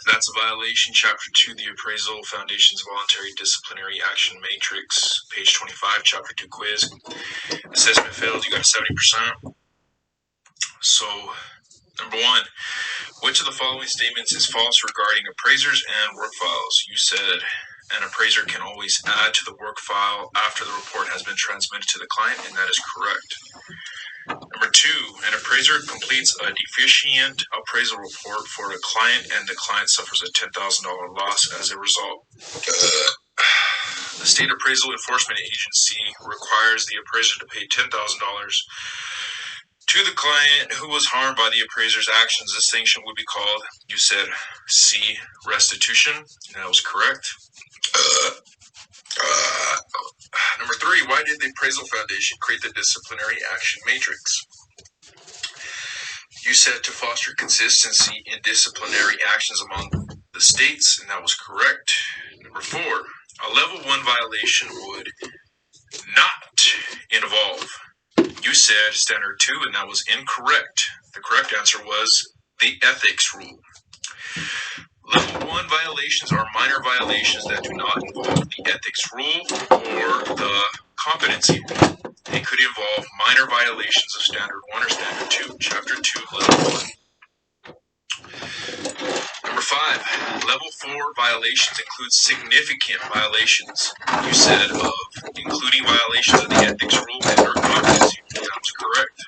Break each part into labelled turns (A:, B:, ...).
A: That's a violation. Chapter 2, the Appraisal Foundation's Voluntary Disciplinary Action Matrix, page 25, Chapter 2 quiz. Assessment failed, you got a 70%. So, number 1, which of the following statements is false regarding appraisers and work files? You said an appraiser can always add to the work file after the report has been transmitted to the client, and that is correct. Number 2, an appraiser completes a deficient appraisal report for a client and the client suffers a $10,000 loss as a result. The State Appraisal Enforcement Agency requires the appraiser to pay $10,000 to the client who was harmed by the appraiser's actions. This sanction would be called, you said, C, restitution. That was correct. Number 3, why did the Appraisal Foundation create the disciplinary action matrix? You said to foster consistency in disciplinary actions among the states, and that was correct. Number 4, a level 1 violation would not involve, you said, standard 2, and that was incorrect. The correct answer was the ethics rule. Level 1 violations are minor violations that do not involve the ethics rule or the competency rule. They could involve minor violations of standard 1 or standard 2, chapter 2, level 1. Number 5, level 4 violations include significant violations. You said of including violations of the ethics rule and or competency rule. That was correct.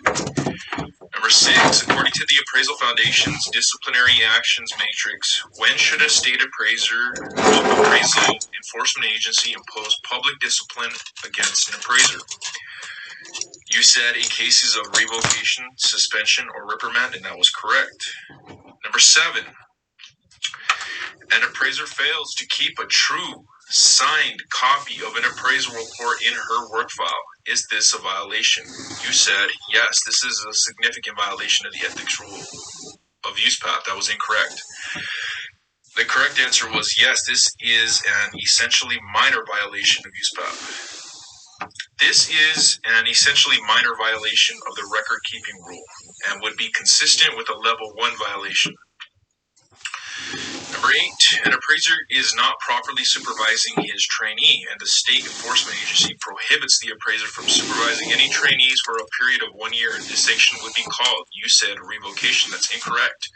A: Number 6, according to the Appraisal Foundation's disciplinary actions matrix, when should a state appraisal enforcement agency impose public discipline against an appraiser? You said in cases of revocation, suspension, or reprimand, and that was correct. Number 7, an appraiser fails to keep a true, signed copy of an appraisal report in her work file. Is this a violation? You said, yes, this is a significant violation of the ethics rule of USPAP. That was incorrect. The correct answer was yes, this is an essentially minor violation of USPAP. This is an essentially minor violation of the record-keeping rule and would be consistent with a level 1 violation. Number 8, an appraiser is not properly supervising his trainee, and the state enforcement agency prohibits the appraiser from supervising any trainees for a period of 1 year, and this sanction would be called, you said, revocation. That's incorrect.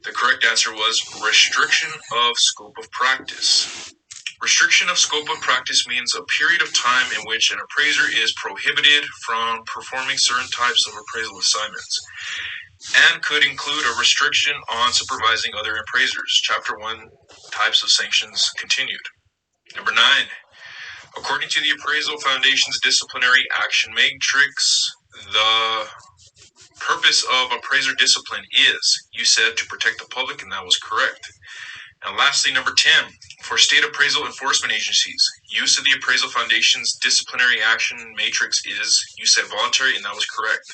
A: The correct answer was restriction of scope of practice. Restriction of scope of practice means a period of time in which an appraiser is prohibited from performing certain types of appraisal assignments, and could include a restriction on supervising other appraisers. Chapter 1, types of sanctions continued. Number 9, according to the Appraisal Foundation's disciplinary action matrix, the purpose of appraiser discipline is, you said, to protect the public, and that was correct. And lastly, number 10, for state appraisal enforcement agencies, use of the Appraisal Foundation's disciplinary action matrix is, you said, voluntary, and that was correct.